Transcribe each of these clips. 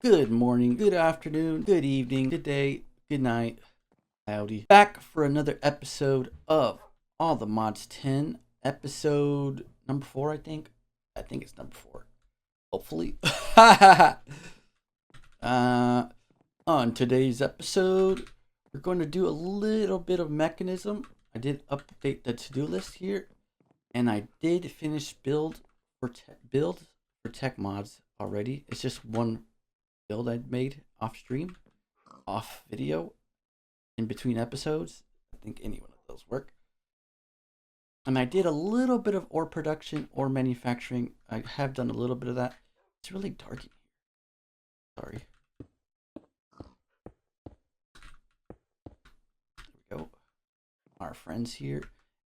Good morning, good afternoon, good evening, good day, good night. Howdy. Back for another episode of All the Mods 10, episode number 4, I think. I think it's number 4. Hopefully. On today's episode, we're going to do a little bit of Mekanism. I did update the to-do list here, and I did finish build for tech mods already. It's just one build I'd made off stream, off video, in between episodes. I think any one of those work. And I did a little bit of ore production, ore manufacturing. I have done a little bit of that. It's really dark in here. Sorry. There we go. Our friends here.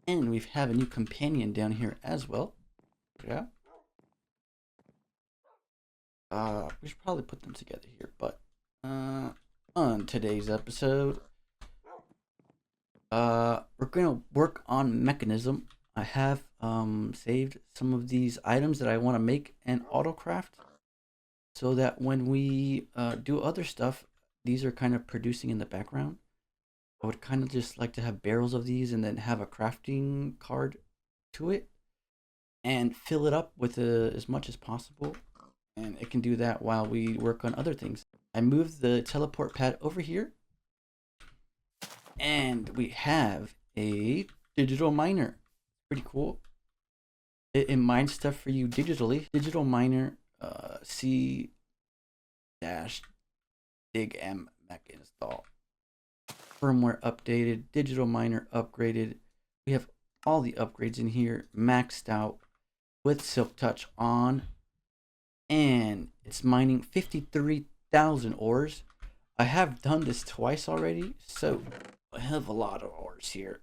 And we have a new companion down here as well. Yeah. We should probably put them together here, but on today's episode, we're gonna work on Mekanism. I have saved some of these items that I want to make and autocraft, so that when we do other stuff, these are kind of producing in the background. I would kind of just like to have barrels of these and then have a crafting card to it and fill it up with as much as possible. And it can do that while we work on other things. I moved the teleport pad over here. And we have a digital miner. Pretty cool. It mines stuff for you digitally. Digital miner C dash dig M mech install. Firmware updated. Digital miner upgraded. We have all the upgrades in here maxed out with Silk Touch on. And it's mining 53,000 ores. I have done this twice already, so I have a lot of ores here.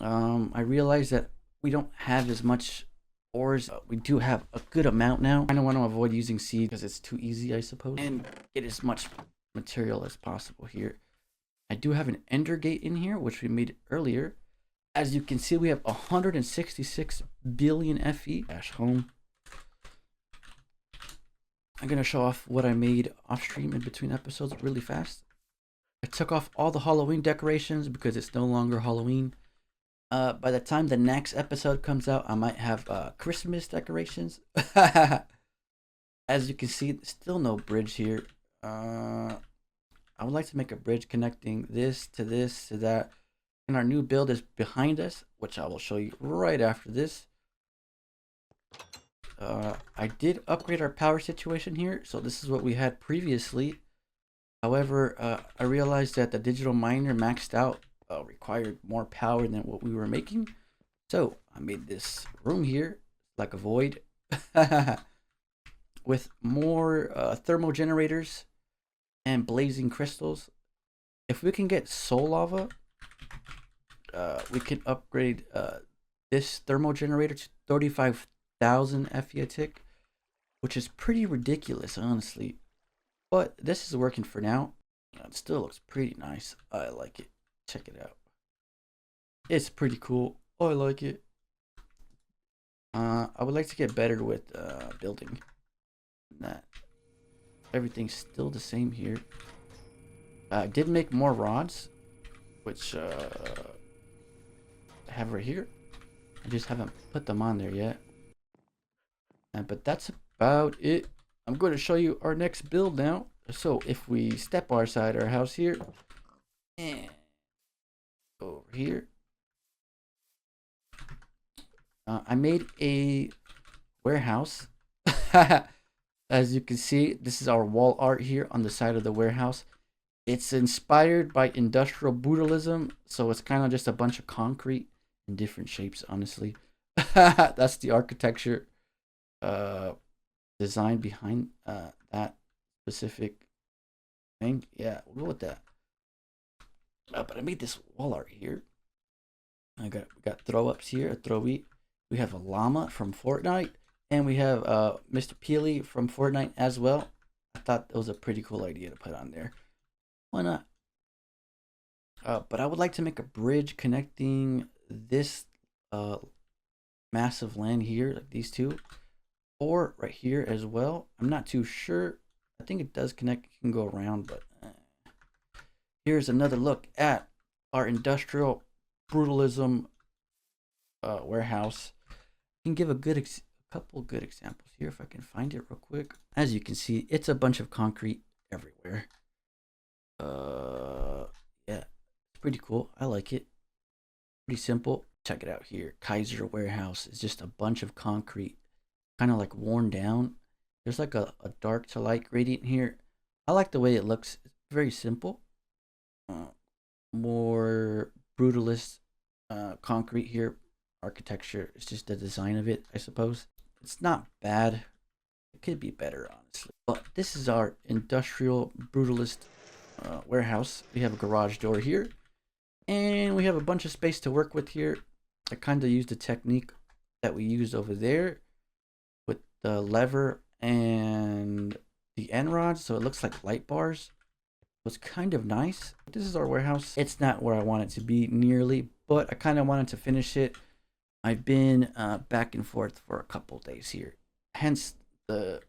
I realize that we don't have as much ores. We do have a good amount now. I don't want to avoid using seed because it's too easy, I suppose, and get as much material as possible here. I do have an ender gate in here, which we made earlier. As you can see, we have 166 billion FE. Dash home. I'm going to show off what I made off stream in between episodes really fast. I took off all the Halloween decorations because it's no longer Halloween. By the time the next episode comes out, I might have Christmas decorations. As you can see, still no bridge here. I would like to make a bridge connecting this to that. And our new build is behind us, which I will show you right after this. I did upgrade our power situation here, so this is what we had previously. However, I realized that the digital miner maxed out required more power than what we were making. So I made this room here, like a void, with more thermal generators and blazing crystals. If we can get soul lava, we can upgrade this thermal generator to 35,000 FE a tick, which is pretty ridiculous, honestly. But this is working for now. It still looks pretty nice. I like it. Check it out. It's pretty cool. I like it. I would like to get better with building. That everything's still the same here. I did make more rods, which I have right here. I just haven't put them on there yet. But that's about it. I'm going to show you our next build now. So if we step outside our house here and over here, I made a warehouse. As you can see, this is our wall art here on the side of the warehouse. It's inspired by Industrial Brutalism, so it's kind of just a bunch of concrete in different shapes, honestly. That's the architecture design behind that specific thing. Yeah, we'll go with that. But I made this wall art here. We got throw ups here, a throwee. We have a llama from Fortnite, and we have Mr. Peely from Fortnite as well. I thought that was a pretty cool idea to put on there. Why not? But I would like to make a bridge connecting this massive land here, like these two, or right here as well. I'm not too sure. I think it does connect. You can go around, but here's another look at our Industrial Brutalism warehouse. I can give a couple good examples here if I can find it real quick. As you can see, it's a bunch of concrete everywhere. Yeah, it's pretty cool. I like it. Pretty simple. Check it out here. Kaiser warehouse is just a bunch of concrete, kind of like worn down. There's like a dark to light gradient here. I like the way it looks. It's very simple. More brutalist concrete here. Architecture. It's just the design of it, I suppose. It's not bad. It could be better, honestly. But this is our Industrial Brutalist warehouse. We have a garage door here. And we have a bunch of space to work with here. I kind of used the technique that we used over there with the lever and the end rods, so it looks like light bars. It's kind of nice. This is our warehouse. It's not where I want it to be nearly, but I kind of wanted to finish it. I've been back and forth for a couple days here, hence the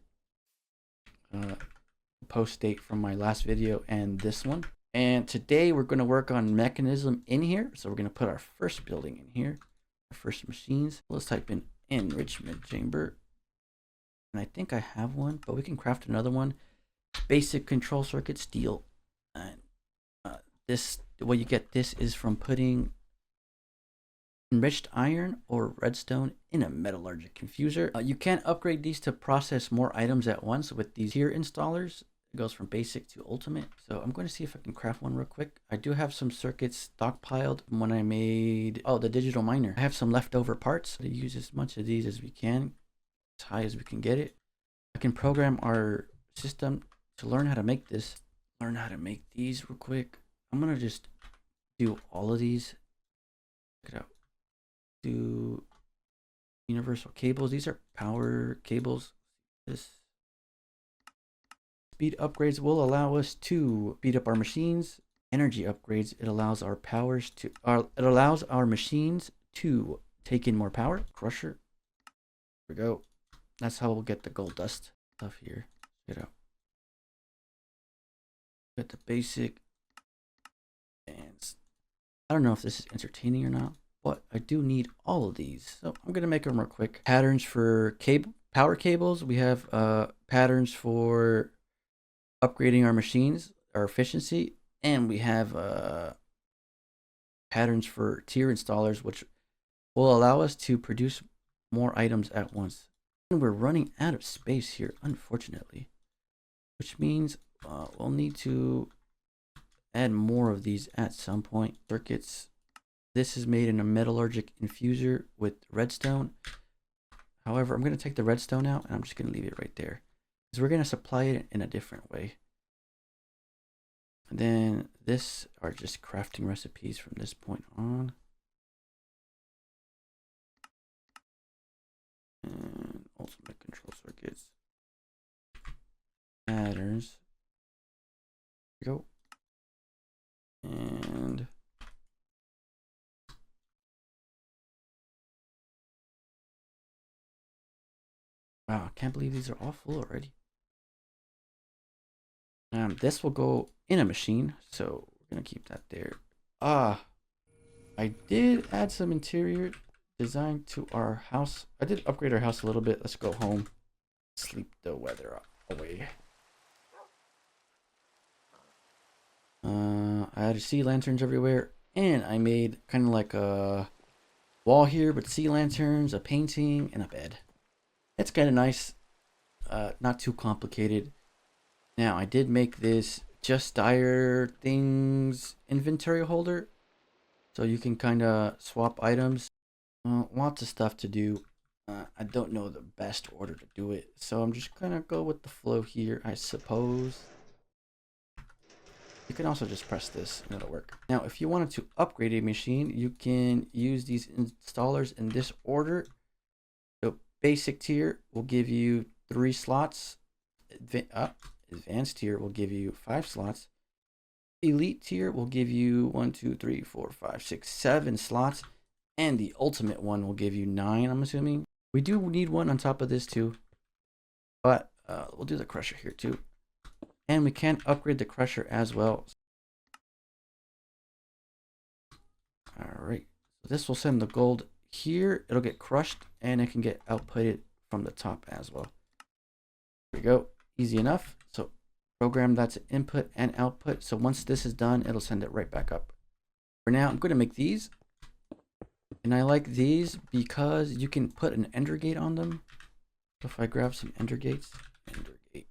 post date from my last video and this one. And today we're going to work on Mekanism in here. So we're going to put our first building in here, our first machines. Let's type in enrichment chamber. And I think I have one, but we can craft another one. Basic control circuit steel. And what you get this is from putting enriched iron or redstone in a metallurgic infuser. You can upgrade these to process more items at once with these tier installers. It goes from basic to ultimate. So I'm going to see if I can craft one real quick. I do have some circuits stockpiled from when I made the digital miner. I have some leftover parts to use as much of these as we can, as high as we can get it. I can program our system to learn how to make this. Learn how to make these real quick. I'm going to just do all of these. Check it out. Do universal cables. These are power cables. This speed upgrades will allow us to speed up our machines. Energy upgrades, it allows our machines to take in more power. Crusher. There we go. That's how we'll get the gold dust stuff here. Check it out. Got the basic. And I don't know if this is entertaining or not, but I do need all of these. So I'm going to make them real quick. Patterns for power cables. We have patterns for upgrading our machines, our efficiency, and we have patterns for tier installers, which will allow us to produce more items at once. And we're running out of space here, unfortunately, which means we'll need to add more of these at some point. Circuits. This is made in a metallurgic infuser with redstone. However, I'm going to take the redstone out and I'm just going to leave it right there, because we're going to supply it in a different way. And then this are just crafting recipes from this point on. And ultimate control circuits. Patterns. There we go. And wow, I can't believe these are all full already. This will go in a machine, so we're gonna keep that there. I did add some interior design to our house. I did upgrade our house a little bit. Let's go home. Sleep the weather away. I added sea lanterns everywhere, and I made kind of like a wall here with sea lanterns, a painting, and a bed. It's kind of nice. Not too complicated. Now, I did make this just dire things inventory holder, so you can kind of swap items. Lots of stuff to do. I don't know the best order to do it, so I'm just gonna go with the flow here, I suppose. You can also just press this and it'll work. Now, if you wanted to upgrade a machine, you can use these installers in this order. So basic tier will give you 3 slots. Advanced tier will give you 5 slots. Elite tier will give you 1, 2, 3, 4, 5, 6, 7 slots. And the ultimate one will give you 9, I'm assuming. We do need one on top of this too. But we'll do the crusher here too. And we can upgrade the crusher as well. All right, so this will send the gold here. It'll get crushed and it can get outputted from the top as well. There we go, easy enough. So program that's input and output. So once this is done, it'll send it right back up. For now, I'm going to make these. And I like these because you can put an ender gate on them. So if I grab some ender gates, ender gate,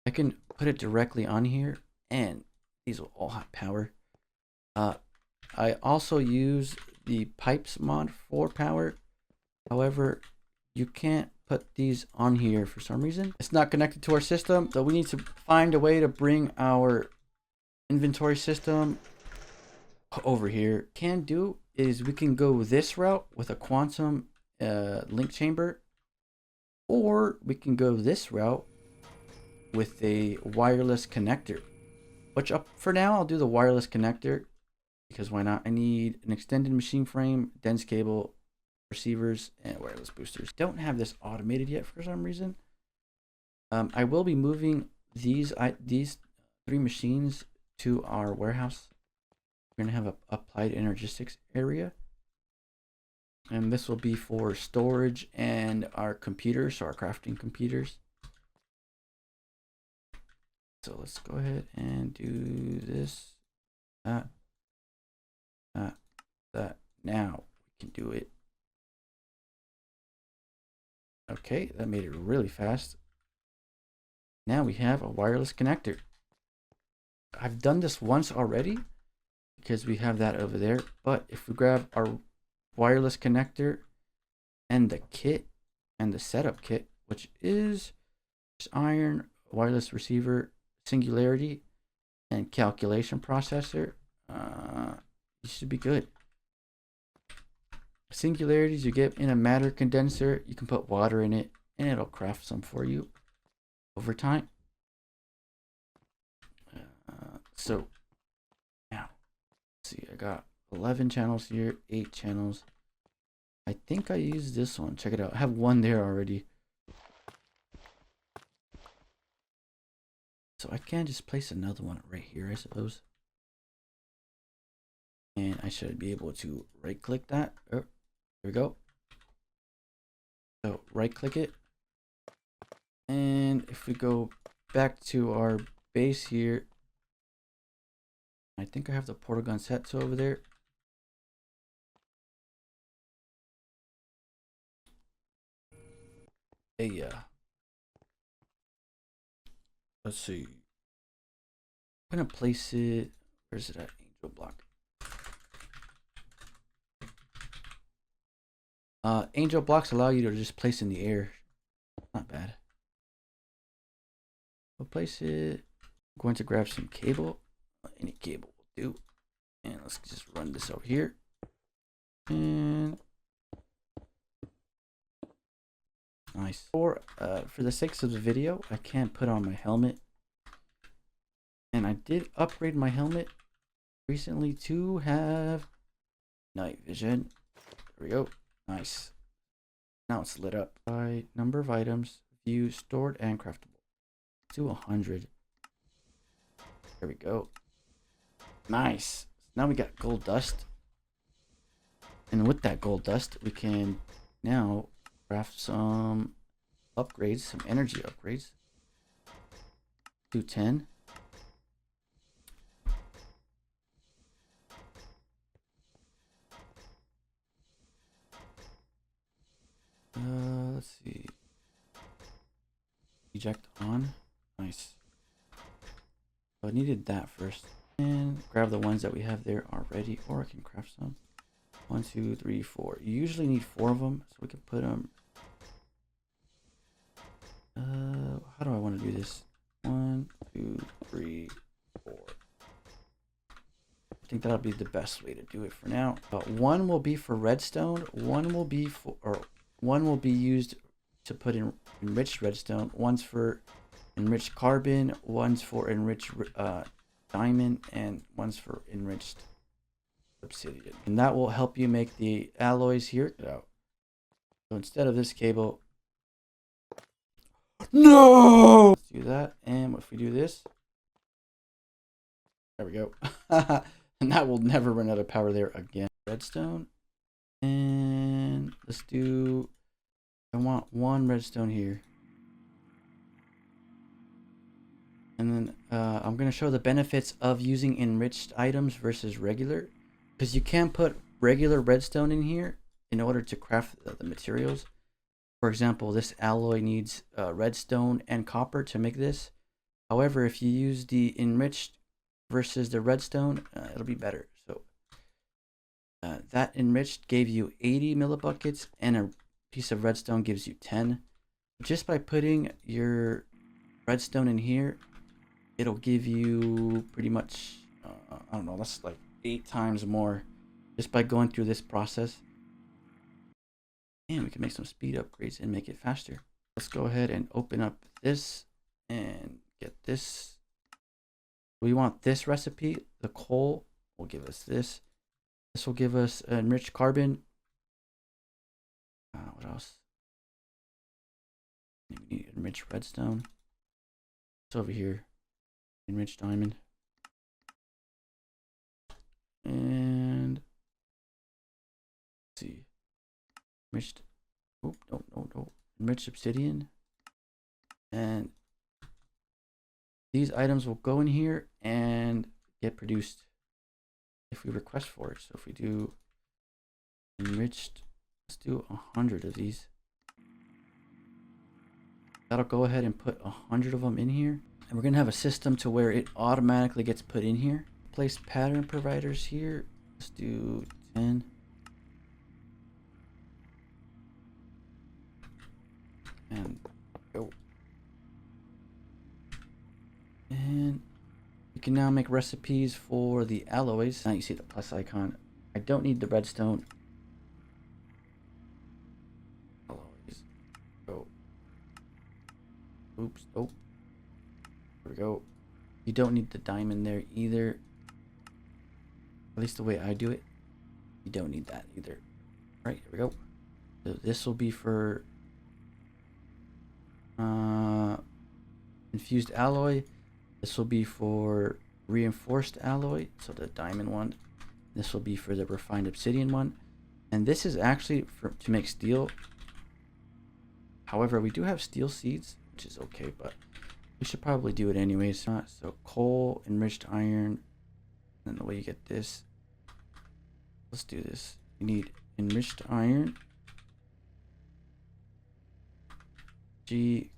I can put it directly on here and these will all have power. I also use the pipes mod for power. However, you can't put these on here for some reason. It's not connected to our system, so we need to find a way to bring our inventory system over here. Can do is we can go this route with a quantum link chamber, or we can go this route with a wireless connector. Which up for now, I'll do the wireless connector because why not? I need an extended machine frame, dense cable, receivers, and wireless boosters. Don't have this automated yet for some reason. I will be moving these 3 machines to our warehouse. We're gonna have a applied energistics area, and this will be for storage and our computers, so our crafting computers. So let's go ahead and do this, that. Now we can do it. Okay, that made it really fast. Now we have a wireless connector. I've done this once already because we have that over there. But if we grab our wireless connector and the kit and the setup kit, which is iron, wireless receiver, singularity, and calculation processor, you should be good. Singularities you get in a matter condenser. You can put water in it and it'll craft some for you over time. So now, let's see, I got 11 channels here, 8 channels. I think I used this one. Check it out. I have one there already. So I can just place another one right here, I suppose. And I should be able to right click that. Oh, here we go. So right click it. And if we go back to our base here, I think I have the portal gun set to over there. Hey, let's see. I'm gonna place it. Where's it at? Angel block. Angel blocks allow you to just place in the air. Not bad. We'll place it. I'm going to grab some cable. Any cable will do. And let's just run this over here. And nice. For the sakes of the video, I can't put on my helmet. And I did upgrade my helmet recently to have night vision. There we go. Nice. Now it's lit up by number of items, view, stored, and craftable. To 100. There we go. Nice. Now we got gold dust. And with that gold dust, we can now craft some upgrades, some energy upgrades. To 10. Let's see. Eject on. Nice. So I needed that first. And grab the ones that we have there already, or I can craft some. 1, 2, 3, 4. You usually need 4 of them, so we can put them. How do I want to do this? 1, 2, 3, 4. I think that'll be the best way to do it for now. One will be for redstone. One will be used to put in enriched redstone. One's for enriched carbon. One's for enriched diamond, and one's for enriched obsidian. And that will help you make the alloys here. So instead of this cable, No! Let's do that. And if we do this, there we go. And that will never run out of power there again. Redstone. And let's do, I want one redstone here. And then I'm going to show the benefits of using enriched items versus regular. Because you can put regular redstone in here in order to craft the materials. For example, this alloy needs redstone and copper to make this. However, if you use the enriched versus the redstone, it'll be better. So that enriched gave you 80 millibuckets and a piece of redstone gives you 10. Just by putting your redstone in here, it'll give you pretty much, I don't know, that's like 8 times more just by going through this process. And we can make some speed upgrades and make it faster. Let's go ahead and open up this and get this. We want this recipe. The coal will give us this. This will give us enriched carbon. What else? We need enriched redstone. It's over here. Enriched diamond. And let's see. Enriched. Oh, no. Enriched obsidian. And these items will go in here and get produced if we request for it. So if we do enriched, let's do 100 of these. That'll go ahead and put 100 of them in here. And we're going to have a system to where it automatically gets put in here. Place pattern providers here. Let's do 10. And go. And you can now make recipes for the alloys. Now you see the plus icon. I don't need the redstone. Alloys. Go. Oops. Oh. There we go. You don't need the diamond there either. At least the way I do it. You don't need that either. Right, here we go. So this will be for infused alloy. This will be for reinforced alloy, so the diamond one. This will be for the refined obsidian one. And this is actually to make steel. However, we do have steel seeds, which is okay, but we should probably do it anyways. So coal, enriched iron, and the way you get this. Let's do this. You need enriched iron. G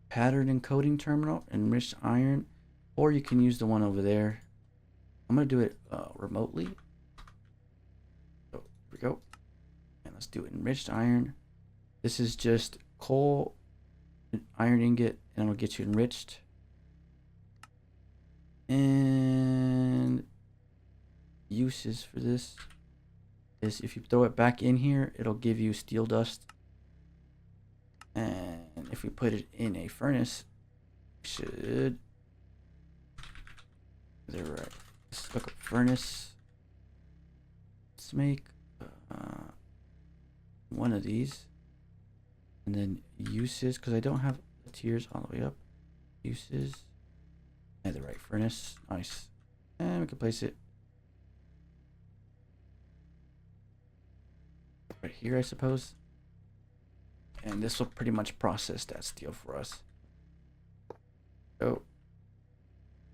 pattern encoding terminal, enriched iron, or you can use the one over there. I'm going to do it remotely. So here we go. And let's do enriched iron. This is just coal, iron ingot, and it'll get you enriched. And uses for this is if you throw it back in here, it'll give you steel dust. And if we put it in a furnace, we should. They're right. Let's look up furnace. Let's make one of these. And then uses, because I don't have the tiers all the way up. Uses. Yeah, the right furnace. Nice. And we can place it right here, I suppose. And this will pretty much process that steel for us. Oh.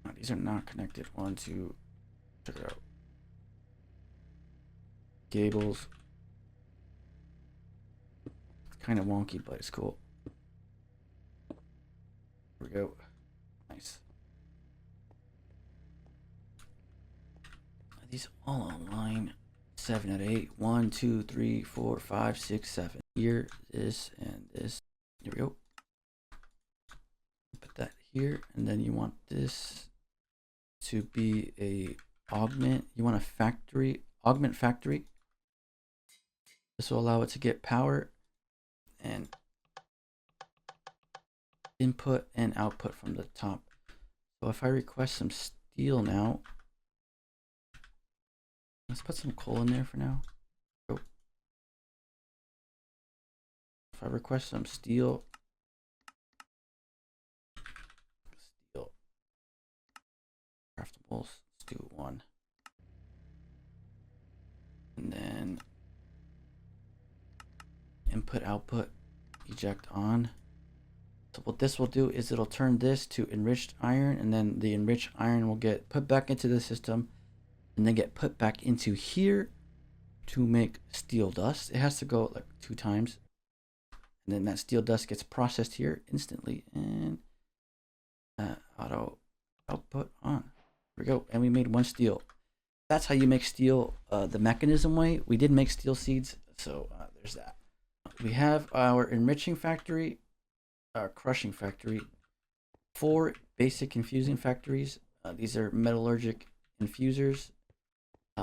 No, these are not connected. 1, 2. Check it out. Gables. It's kind of wonky, but it's cool. Here we go. Nice. Are these all online? 7 out of 8. 1, 2, 3, 4, 5, 6, 7. Here, this, and this. Here we go. Put that here, and then you want this to be a augment. You want a factory, augment factory. This will allow it to get power and input and output from the top. So if I request some steel now, let's put some coal in there for now. Oh. If I request some steel, craftables. Let's do 1. And then input, output, eject on. So what this will do is it'll turn this to enriched iron, and then the enriched iron will get put back into the system and then get put back into here to make steel dust. It has to go like 2 times. And then that steel dust gets processed here instantly, and auto output on. There we go. And we made 1 steel. That's how you make steel the Mekanism way. We did make steel seeds, so there's that. We have our enriching factory, our crushing factory, 4 basic infusing factories. These are metallurgic infusers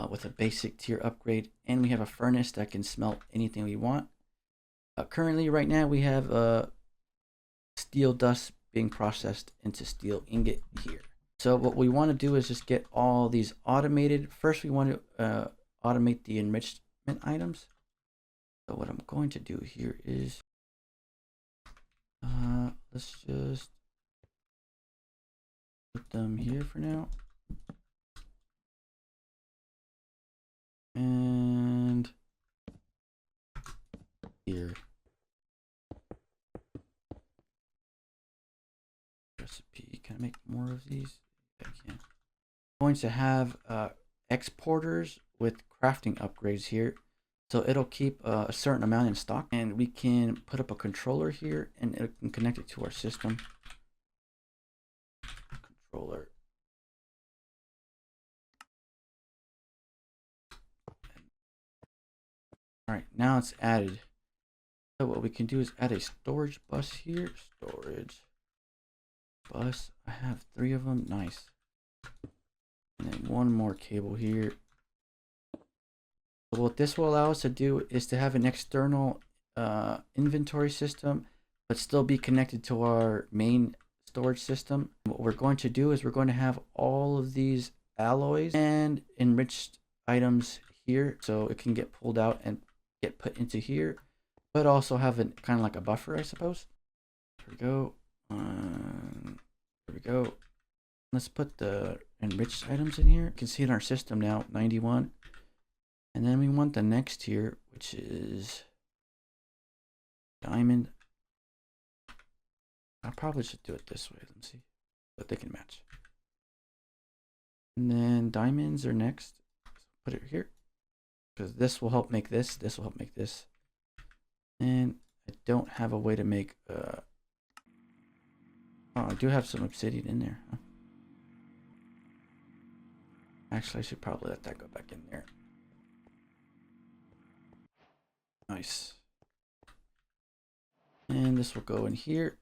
with a basic tier upgrade, and we have a furnace that can smelt anything we want. Currently, right now, we have steel dust being processed into steel ingot here. So what we want to do is just get all these automated. First, we want to automate the enrichment items. So what I'm going to do here is, let's just put them here for now. And here. Recipe. Can I make more of these? I can. I'm going to have exporters with crafting upgrades here. So it'll keep a certain amount in stock, and we can put up a controller here and it can connect it to our system. Controller. All right, now it's added. So what we can do is add a storage bus here. Storage bus. I have 3 of them. Nice. And then 1 more cable here. So what this will allow us to do is to have an external inventory system, but still be connected to our main storage system. What we're going to do is we're going to have all of these alloys and enriched items here, so it can get pulled out and get put into here, but also have it kind of like a buffer, I suppose. There we go. There we go. Let's put the enriched items in here. You can see in our system now, 91. And then we want the next tier, which is diamond. I probably should do it this way. Let's see, but they can match. And then diamonds are next. Put it here, because this will help make this. This will help make this. And I don't have a way to make. Oh, I do have some obsidian in there. Huh? Actually, I should probably let that go back in there. Nice. And this will go in here.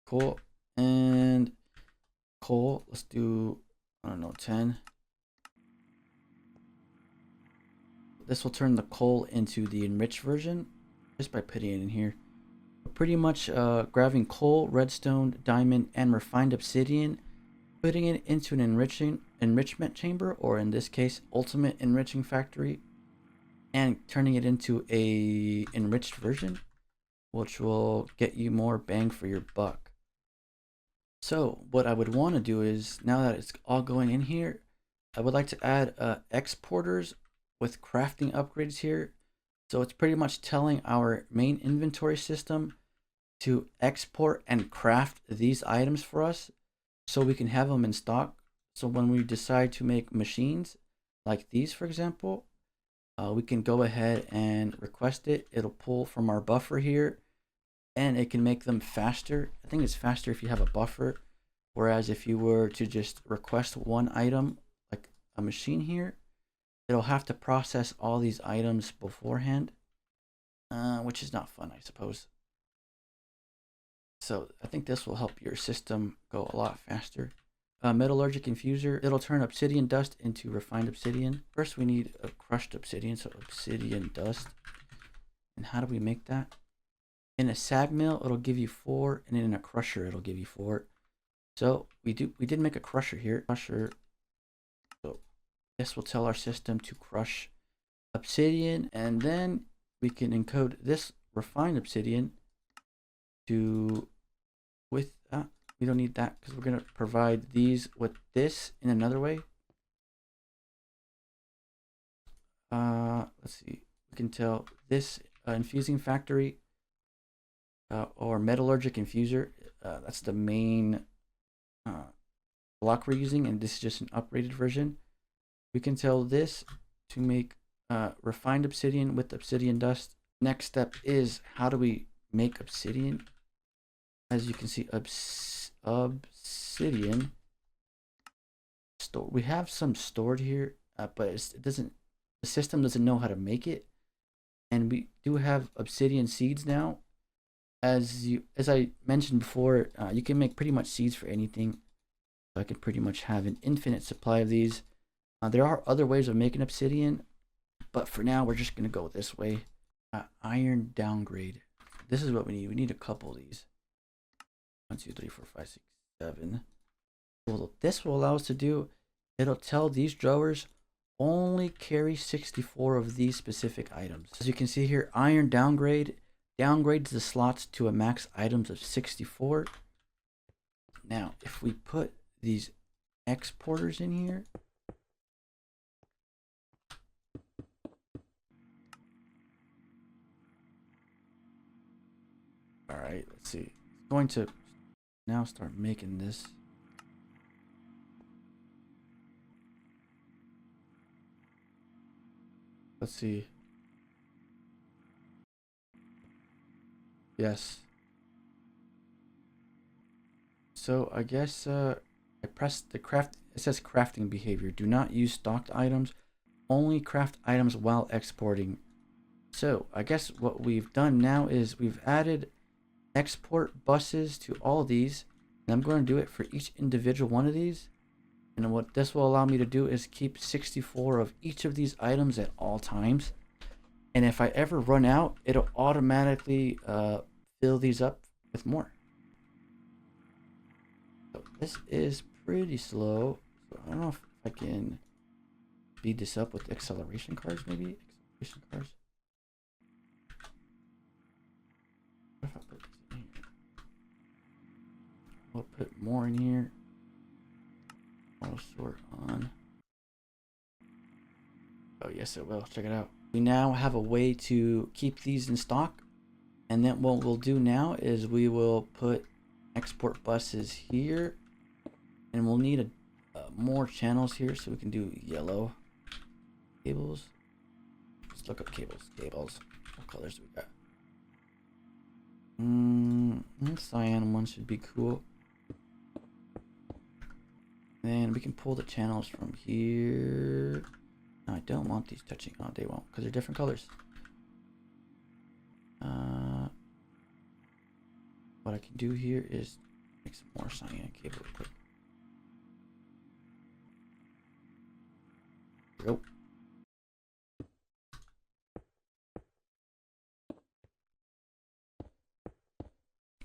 Cool. And coal, let's do, I don't know, 10. This will turn the coal into the enriched version just by putting it in here. Pretty much grabbing coal, redstone, diamond, and refined obsidian, putting it into an enrichment chamber, or in this case, ultimate enriching factory, and turning it into a enriched version, which will get you more bang for your buck. So what I would want to do is, now that it's all going in here, I would like to add exporters with crafting upgrades here. So it's pretty much telling our main inventory system to export and craft these items for us, so we can have them in stock. So when we decide to make machines like these, for example, we can go ahead and request it. It'll pull from our buffer here, and it can make them faster. I think it's faster if you have a buffer, whereas if you were to just request one item, like a machine here, it'll have to process all these items beforehand, which is not fun, I suppose. So I think this will help your system go a lot faster. Metallurgic infuser, it'll turn obsidian dust into refined obsidian. First we need a crushed obsidian, so obsidian dust. And how do we make that? In a sag mill, it'll give you 4, and in a crusher, it'll give you 4. So we did make a crusher here. Crusher. So this will tell our system to crush obsidian, and then we can encode this refined obsidian to with we don't need that because we're going to provide these with this in another way. Let's see. We can tell this infusing factory or metallurgic infuser. That's the main block we're using, and this is just an upgraded version. We can tell this to make refined obsidian with obsidian dust. Next step is how do we make obsidian? As you can see, obsidian store. We have some stored here, but it doesn't. The system doesn't know how to make it, and we do have obsidian seeds now. As I mentioned before, you can make pretty much seeds for anything. So I can pretty much have an infinite supply of these. There are other ways of making obsidian, but for now we're just gonna go this way. Iron downgrade. This is what we need. We need a couple of these. 1, 2, 3, 4, 5, 6, 7. Well, this will allow us to do. It'll tell these drawers only carry 64 of these specific items. As you can see here, iron downgrade downgrades the slots to a max items of 64. Now, if we put these exporters in here, all right, let's see. It's going to now start making this. Let's see. Yes. So I guess I pressed the craft. It says crafting behavior. Do not use stocked items. Only craft items while exporting. So I guess what we've done now is we've added export buses to all these. And I'm going to do it for each individual one of these. And what this will allow me to do is keep 64 of each of these items at all times. And if I ever run out, it'll automatically fill these up with more. So this is pretty slow. So I don't know if I can speed this up with acceleration cards, maybe? Acceleration cards. What if I put this in here? We'll put more in here. I'll sort on. Oh yes it will. Check it out. We now have a way to keep these in stock, and then what we'll do now is we will put export buses here, and we'll need more channels here so we can do yellow cables. Let's look up cables. What colors do we got? Cyan one should be cool. And we can pull the channels from here. No, I don't want these touching. Oh, they won't, because they're different colors. What I can do here is make some more cyan cable real quick. There we go.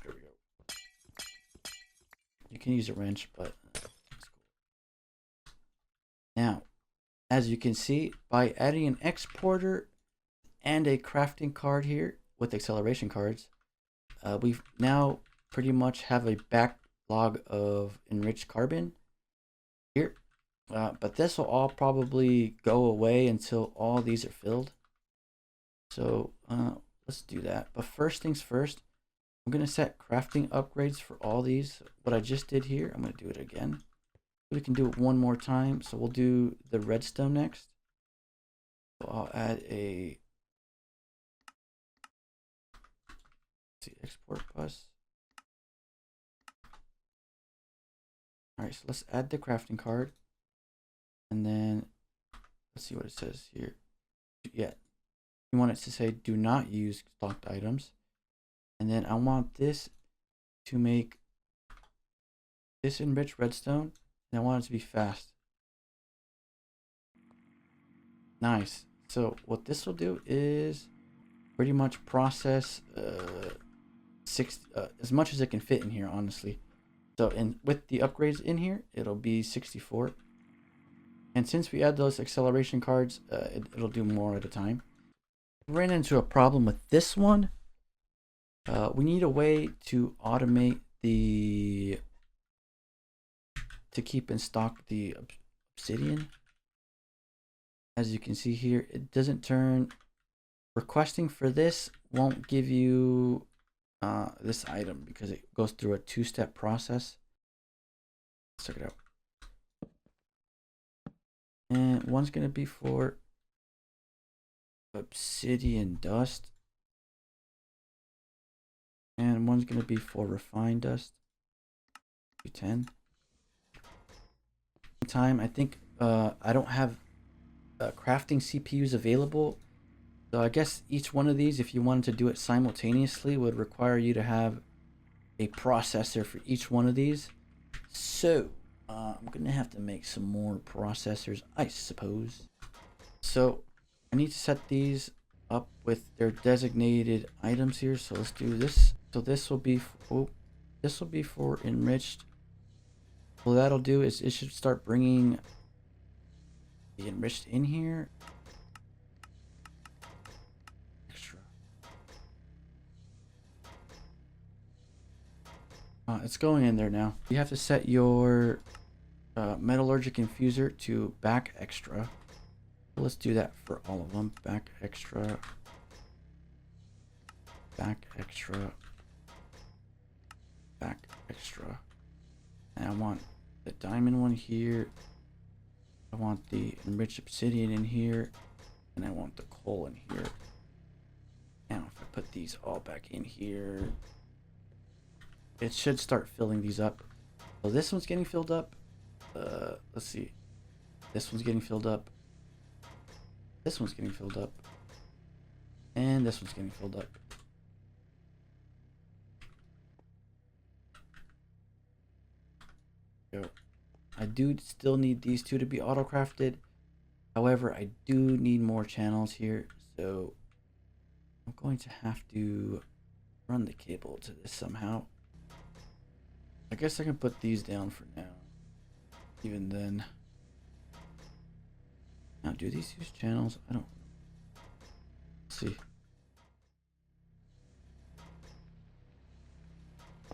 There we go. You can use a wrench, but now, as you can see, by adding an exporter and a crafting card here with acceleration cards, we've now pretty much have a backlog of enriched carbon here. But this will all probably go away until all these are filled. So let's do that. But first things first, I'm going to set crafting upgrades for all these. What I just did here, I'm going to do it again. We can do it one more time. So we'll do the redstone next. So I'll add a export bus. All right, so let's add the crafting card, and then let's see what it says here. Yeah, you want it to say do not use stocked items, and then I want this to make this enriched redstone. And I want it to be fast. Nice. So what this will do is pretty much process as much as it can fit in here, honestly. So with the upgrades in here, it'll be 64. And since we add those acceleration cards, it'll do more at a time. We ran into a problem with this one. We need a way to automate the to keep in stock the obsidian. As you can see here, it doesn't turn. Requesting for this won't give you this item because it goes through a 2-step process. Let's check it out. And one's gonna be for obsidian dust, and one's gonna be for refined dust. 10 time. I think I don't have crafting CPUs available, so I guess each one of these, if you wanted to do it simultaneously, would require you to have a processor for each one of these. So I'm gonna have to make some more processors, I suppose. So I need to set these up with their designated items here. So let's do this. So this will be for enriched. What that'll do is it should start bringing the enriched in here. Extra. It's going in there now. You have to set your metallurgic infuser to back extra. Let's do that for all of them. Back extra. Back extra. Back extra. And I want the diamond one here. I want the enriched obsidian in here. And I want the coal in here. Now if I put these all back in here, it should start filling these up. So this one's getting filled up. Let's see. This one's getting filled up. This one's getting filled up. And this one's getting filled up. So I do still need these two to be auto crafted. However, I do need more channels here. So I'm going to have to run the cable to this somehow. I guess I can put these down for now. Even then. Now, do these use channels? I don't. Let's see.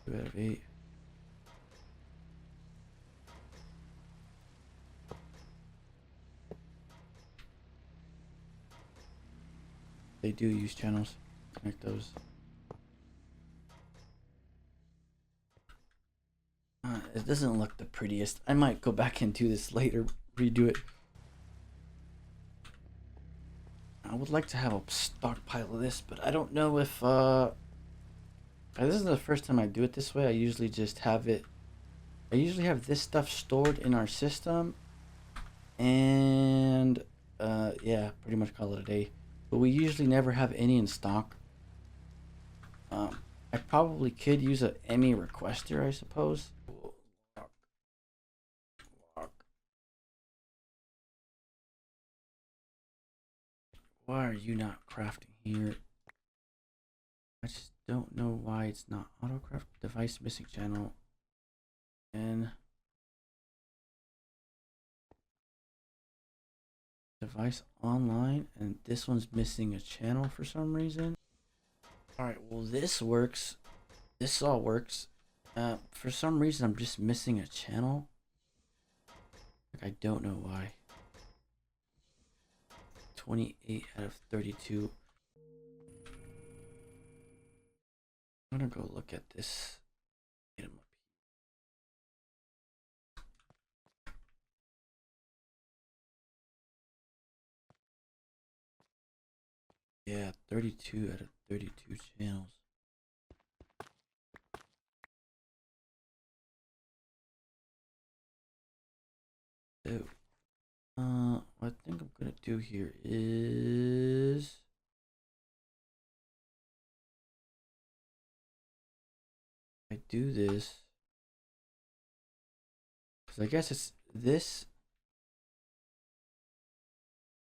2 out of 8. They do use channels. Connect those. It doesn't look the prettiest. I might go back and do this later, redo it. I would like to have a stockpile of this, but I don't know if this is the first time I do it this way. I usually just have it. I usually have this stuff stored in our system, and yeah, pretty much call it a day. But we usually never have any in stock. I probably could use a ME requester, I suppose. Why are you not crafting here? I just don't know why it's not autocraft. Device missing channel. And device online, and this one's missing a channel for some reason. Alright, well this works. This all works. For some reason I'm just missing a channel. Like, I don't know why. 28 out of 32. I'm gonna go look at this item up here. Yeah, 32 out of 32 channels. So, what I think I'm gonna do here is I do this because I guess it's this.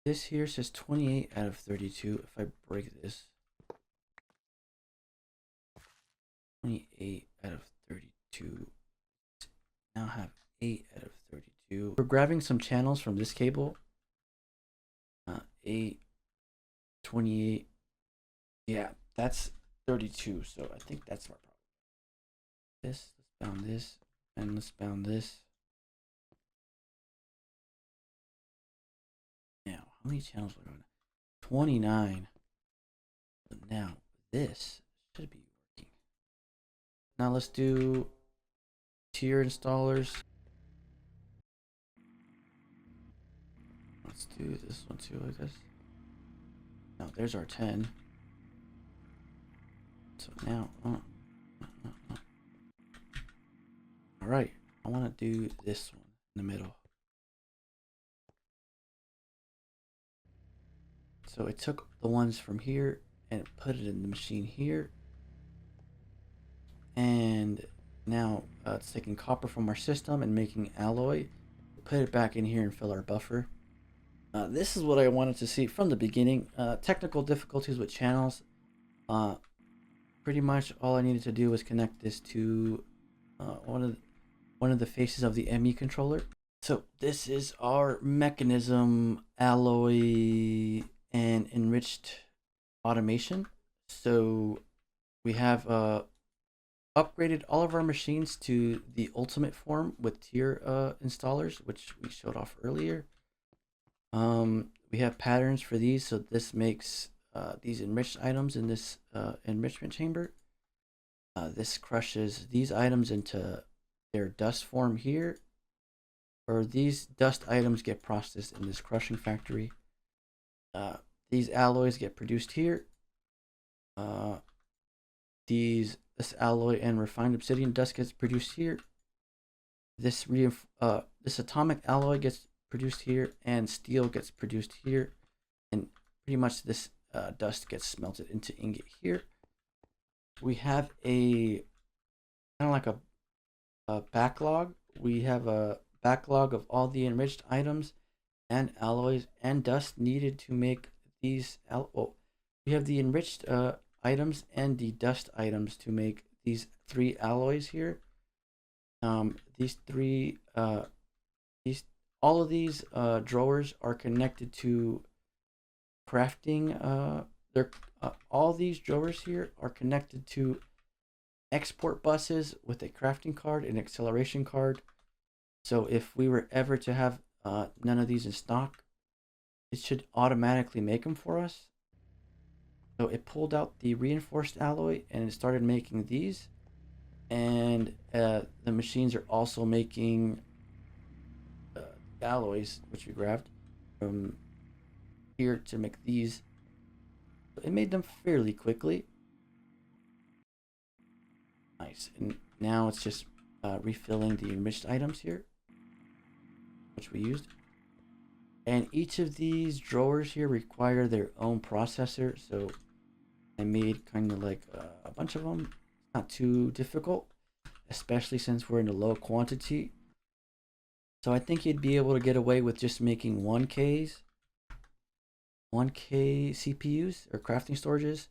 This here says 28 out of 32. If I break this, 28 out of 32. Now have 8 out of 32. We're grabbing some channels from this cable. 8, 28. Yeah, that's 32. So I think that's our problem. This, let's bound this, and let's bound this. How many channels are going? 29. Now this should be working. Now let's do tier installers. Let's do this one too, I guess. Now there's our 10. So now, all right, I want to do this one in the middle. So it took the ones from here and put it in the machine here. And now it's taking copper from our system and making alloy. Put it back in here and fill our buffer. This is what I wanted to see from the beginning. Technical difficulties with channels. Pretty much all I needed to do was connect this to one of the faces of the ME controller. So this is our Mekanism alloy and enriched automation. So we have upgraded all of our machines to the ultimate form with tier installers, which we showed off earlier. We have patterns for these, so this makes these enriched items in this enrichment chamber. This crushes these items into their dust form here, or these dust items get processed in this crushing factory. These alloys get produced here. This alloy and refined obsidian dust gets produced here. This atomic alloy gets produced here, and steel gets produced here, and pretty much this dust gets smelted into ingot here. We have a kind of like a backlog. We have a backlog of all the enriched items and alloys and dust needed to make these. We have the enriched items and the dust items to make these 3 alloys here. All of these drawers are connected to crafting. All these drawers here are connected to export buses with a crafting card and acceleration card. So if we were ever to have none of these in stock, it should automatically make them for us. So it pulled out the reinforced alloy and it started making these. And the machines are also making alloys, which we grabbed from here to make these. It made them fairly quickly. Nice. And now it's just refilling the enriched items here, which we used. And each of these drawers here require their own processor. So I made kind of like a bunch of them. Not too difficult, especially since we're in a low quantity. So I think you'd be able to get away with just making 1K CPUs or crafting storages,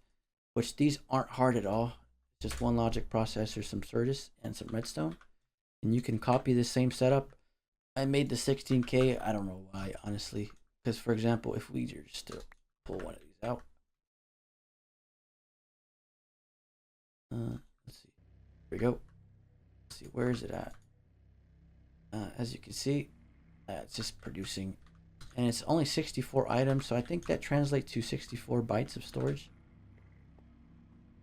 which these aren't hard at all. Just one logic processor, some SerDes, and some redstone. And you can copy the same setup. I made the 16K. I don't know why, honestly. Because, for example, if we just pull one of these out. Let's see. Here we go. Let's see, where is it at? As you can see, it's just producing. And it's only 64 items, so I think that translates to 64 bytes of storage.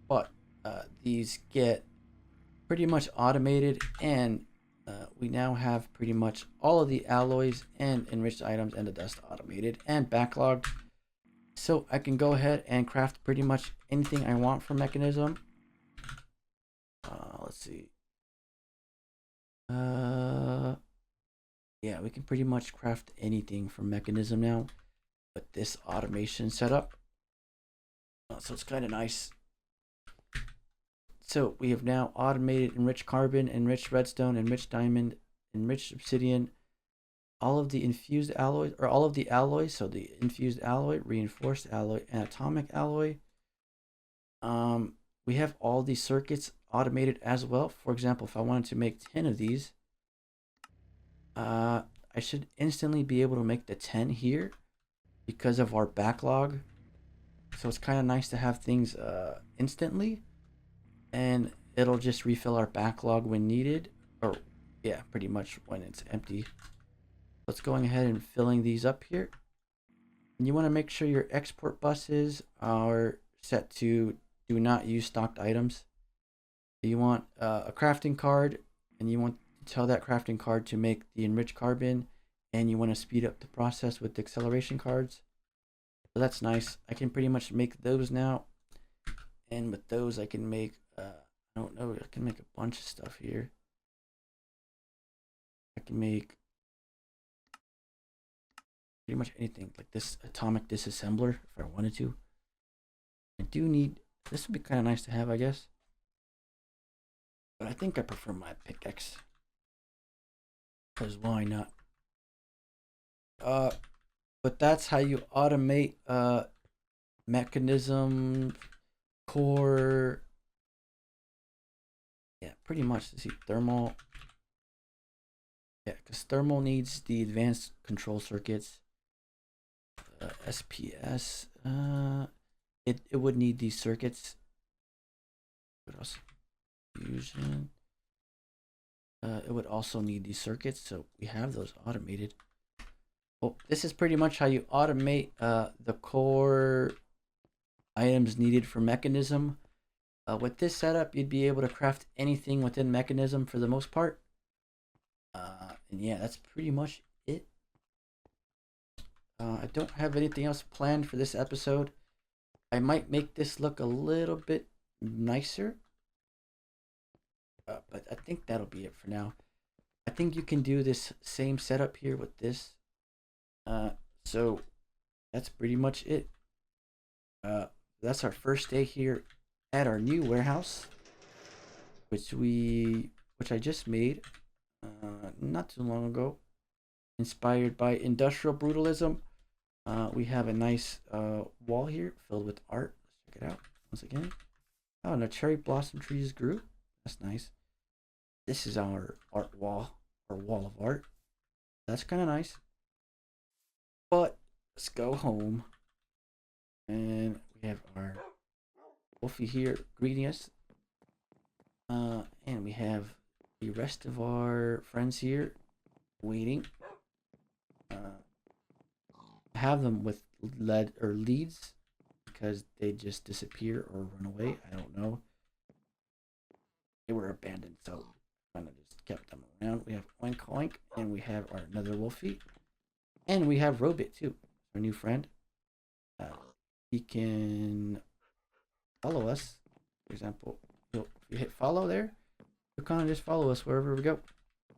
But these get pretty much automated, and we now have pretty much all of the alloys and enriched items and the dust automated and backlogged. So I can go ahead and craft pretty much anything I want from Mekanism. Let's see. Yeah, we can pretty much craft anything from Mekanism now with this automation setup. So it's kind of nice. So we have now automated enriched carbon, enriched redstone, enriched diamond, enriched obsidian, all of the infused alloys, or all of the alloys. So the infused alloy, reinforced alloy, and atomic alloy. We have all these circuits automated as well. For example, if I wanted to make 10 of these, I should instantly be able to make the 10 here because of our backlog. So it's kind of nice to have things instantly, and it'll just refill our backlog when needed, or yeah, pretty much when it's empty. Let's go ahead and filling these up here. You want to make sure your export buses are set to do not use stocked items. You want a crafting card, and you want to tell that crafting card to make the enriched carbon, and you want to speed up the process with the acceleration cards. So that's nice. I can pretty much make those now, and with those I can make I don't know, I can make a bunch of stuff here. I can make pretty much anything, like this atomic disassembler if I wanted to. I do need, this would be kind of nice to have, I guess. But I think I prefer my pickaxe. Because why not? But that's how you automate Mekanism, core. Yeah, pretty much. See, thermal. Yeah, because thermal needs the advanced control circuits. SPS. It would need these circuits. What else? Fusion. It would also need these circuits, so we have those automated. Well, this is pretty much how you automate the core items needed for Mekanism. With this setup, you'd be able to craft anything within Mekanism for the most part. And yeah, that's pretty much it. I don't have anything else planned for this episode. I might make this look a little bit nicer. But I think that'll be it for now. I think you can do this same setup here with this. So that's pretty much it. That's our first day here at our new warehouse, which I just made not too long ago, inspired by Industrial Brutalism. We have a nice wall here filled with art. Let's check it out once again. Oh, and the cherry blossom trees grew. That's nice. This is our art wall, our wall of art. That's kind of nice. But let's go home. And we have our Wolfie here greeting us. And we have the rest of our friends here waiting. Have them with lead or leads because they just disappear or run away. I don't know. They were abandoned, so I kind of just kept them around. We have Oink Oink, and we have our another Wolfie, and we have Robit too, our new friend. He can follow us. For example, if you hit follow there, you'll kind of just follow us wherever we go.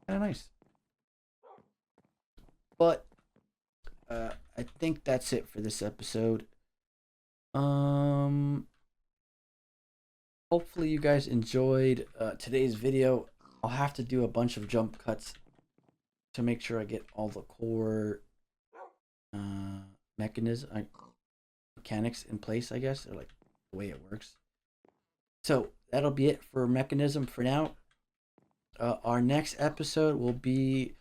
Kind of nice. But I think that's it for this episode. Hopefully you guys enjoyed today's video. I'll have to do a bunch of jump cuts to make sure I get all the core mechanics in place, I guess, or like the way it works. So that'll be it for Mekanism for now. Our next episode will be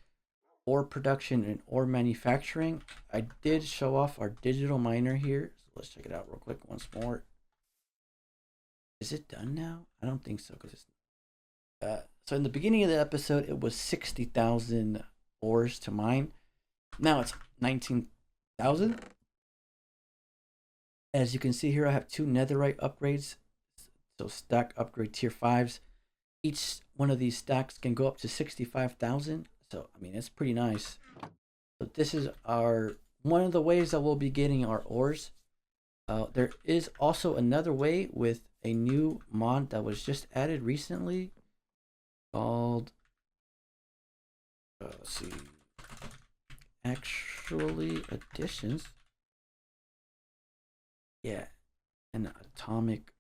ore production and ore manufacturing. I did show off our digital miner here, so let's check it out real quick once more. Is it done now? I don't think so, because it's so in the beginning of the episode it was 60,000 ores to mine. Now it's 19,000. As you can see here, I have 2 netherite upgrades, so stack upgrade tier 5s. Each one of these stacks can go up to 65,000. So I mean, it's pretty nice. So this is one of the ways that we'll be getting our ores. There is also another way with a new mod that was just added recently called let's see, actually additions. Yeah, an atomic.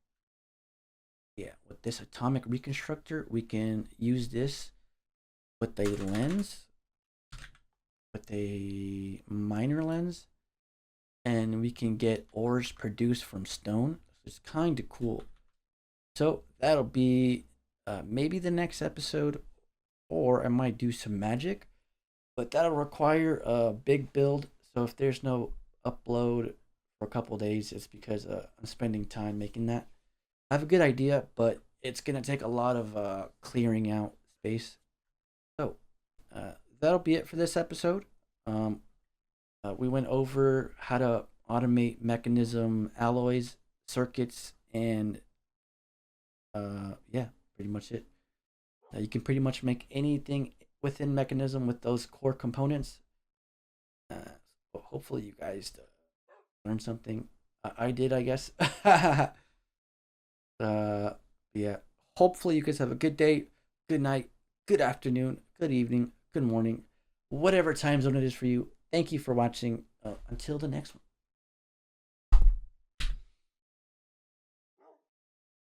Yeah, with this atomic reconstructor, we can use this with a lens, with a miner lens, and we can get ores produced from stone. It's kind of cool. So that'll be maybe the next episode, or I might do some magic, but that'll require a big build. So if there's no upload for a couple days, it's because I'm spending time making that. I have a good idea, but it's gonna take a lot of clearing out space. So that'll be it for this episode. We went over how to automate mechanism alloys, circuits, and yeah, pretty much it. You can pretty much make anything within mechanism with those core components. Hopefully, you guys learned something. I did, I guess. Yeah. Hopefully, you guys have a good day, good night, good afternoon, good evening, good morning, whatever time zone it is for you. Thank you for watching. Until the next one.